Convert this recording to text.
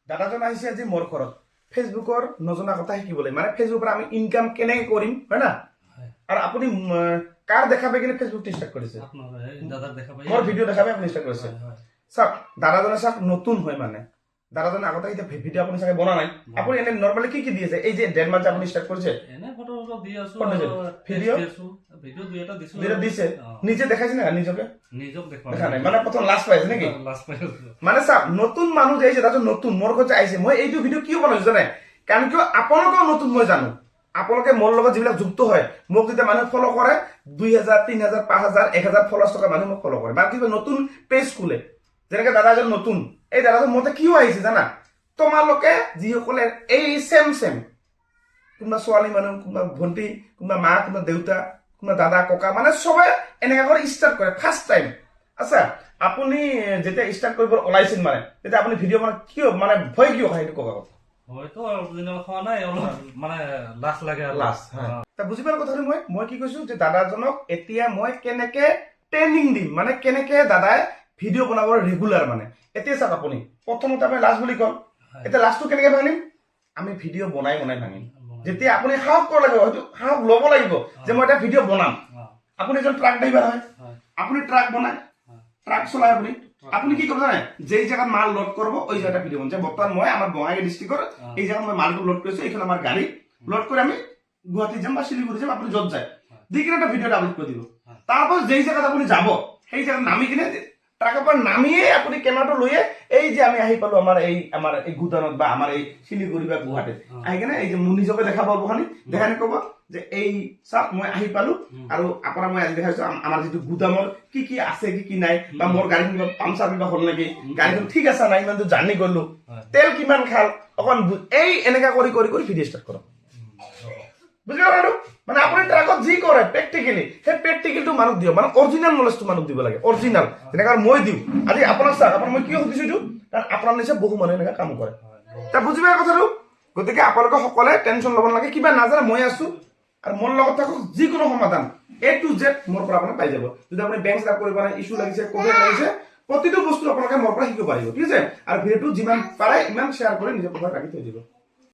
দাদাজন আহিছে আজি মোৰ ঘৰত ফেচবুকৰ নজনা কথা শিকিবলৈ মানে ফেচবুকৰ আমি ইনকাম কেনেকৈ কৰিম হয় না আৰু আপুনি কাৰ দেখা পাই কিনে ফেচবুক ষ্টাৰ্ট কৰিছে মোৰ ভিডিঅ' দেখা পাই আপুনি ষ্টাৰ্ট কৰিছে চাওক দাদাজনে চাওক নতুন হয় মানে দাদাজনে আগতে এতিয়া ভিডিঅ' আপুনি চাগে বনা নাই আপুনি এনে নৰ্মেলি কি দি আছে এই যে 1.5 মাহ যে আপুনি ষ্টাৰ্ট কৰিছে এনে ফটো দি আছো ভিডিঅ' দুই এটা দিছে নিজে দেখাইছে না নিজকে দেখা নাই মানে প্ৰথম লাষ্ট পাইছে নেকি মানে চাওক নতুন মানুহ যে আহিছে দাদাজন নতুন মোৰ ঘৰত আহিছে মই এইটো ভিডিঅ' কিয় বনাইছো জানে কাৰণ কিয় আপোনালোকেও নতুন মই জানো আপোনালোকে মোৰ লগত যিবিলাক যুক্ত হয় মোক যেতিয়া মানুহে ফলো কৰে 2000 3000 5000 1000 ফলোৱাৰ্ছ থকা মানুহে মোক ফলো কৰে মানে কিবা নতুন পেজ খোলে যেনেকৈ দাদাজন নতুন এই দাদাজন মতে কিয় আহিছে জানা তোমালোকে যিসকলে এই সেম কোনোবা ছোৱালী মানুহ কোনোবা ভণ্টি কোনোবা মা কোনোবা দেউতা কোনোবা দাদা ককা মানে চবে এনেকৈ কৰি ষ্টাৰ্ট কৰে ফাৰ্ষ্ট টাইম আচ্ছা আপুনি যেতিয়া ষ্টাৰ্ট কৰিব ওলাইছিল মানে তেতিয়া আপুনি ভিডিঅ' মানে কিয় মানে ভয় কিয় খাই সেইটো কওক হয়তো অৰিজিনেল খোৱা নাই অলপ মানে লাজ লাগে আৰু লাজ তা বুজি পালে কথাটো মই কি কৈছো যে দাদাজনক এতিয়া মই কেনেকে ট্ৰেইনিং দিম মানে কেনেকে দাদাই ভিডিঅ' বনাব ৰেগুলাৰ মানে এতিয়া চাওক আপুনি প্ৰথমতে আপুনি লাজ বুলি কল এতিয়া লাজটো কেনেকে ভাঙিম আমি ভিডিঅ' বনাই ভাঙিম যেতিয়া আপুনি সাহস কৰিব লাগিব হয়তো সাহস ল'ব লাগিব যে মই এটা ভিডিঅ' বনাম আপুনি এজন ট্ৰাক ড্ৰাইভাৰ হয় আপুনি ট্ৰাক বনায় ট্ৰাক চলাই আপুনি কি কৰিব জানে যেই জায়গাত মাল লোড করবো ওই জায়গাটা ভিডিও বনছে বর্তমান মই আমার বঙাইগাঁও ডিস্ট্রিক্টর এই জায়গায় মই মালটো লোড করেছি এখানে আমার গাড়ি লোড করে আমি গুয়াহাটি যাম বা শিলিগুড়ি যাম আপনি যত যায় দি কিনে একটা ভিডিওটা আপলোড করে দিব তারপর যেই জায়গাত আপনি যাব সেই জায়গাত নামি কিনে ট্রাকের পর নামিয়ে আপনি ক্যামেরাটা লইয়ে এই যে আমি আহি পালো আমার এই গুদানত বা আমার এই শিলিগুড়ি বা গুয়াহাটি আহি কিনে এই যে নিজকে দেখাব খানি দেখানি কব যে এই চাওক মই আহি পালো আৰু আপোনাৰ মই আজি দেখাইছো আমাৰ যিটো গুদামৰ কি আছে কি নাই বা মোৰ গাড়ীখন পামচাৰ কিবা হ'ল নেকি গাড়ীখন ঠিক আছে নাই ইমানটো জানি গলো তেল কিমান খাল অকণ এই এনেকা কৰি ভিডিঅ' ষ্টাৰ্ট কৰক বুজি পালো মানে আপুনি ট্ৰাকত যি কৰে প্ৰেক্টিকেলি সেই প্ৰেক্টিকেলটো মানুহক দিয়ক মানে অৰিজিনেল নলেজটো মানুহক দিব লাগে অৰিজিনেল যেনেকা মই দিওঁ আজি আপোনাক চাওক আপোনাক মই কিয় সুধিছো এইটো কাৰণ আপোনাৰ নিচিনা বহু মানুহে এনেকা কাম কৰে তা বুজি পায় কথাটো গতিকে আপোনালোকে সকলে টেনশ্যন ল'ব নালাগে কিবা নাজানে মই আছো আৰু মোৰ লগত থাকক যিকোনো সমাধান A to Z মোৰ পৰা আপুনি পাই যাব যদি আপুনি বেংক ষ্টাৰ্ট কৰিব নাই ইস্যু লাগিছে কোভিড লাগিছে প্ৰতিটো বস্তু আপোনালোকে মোৰ পৰা শিকিব পাৰিব ঠিক আছে আৰু ভিডিঅ'টো যিমান পাৰে ইমান শ্বেয়াৰ কৰি নিজৰ প্ৰফাইল ৰাখি থৈ দিব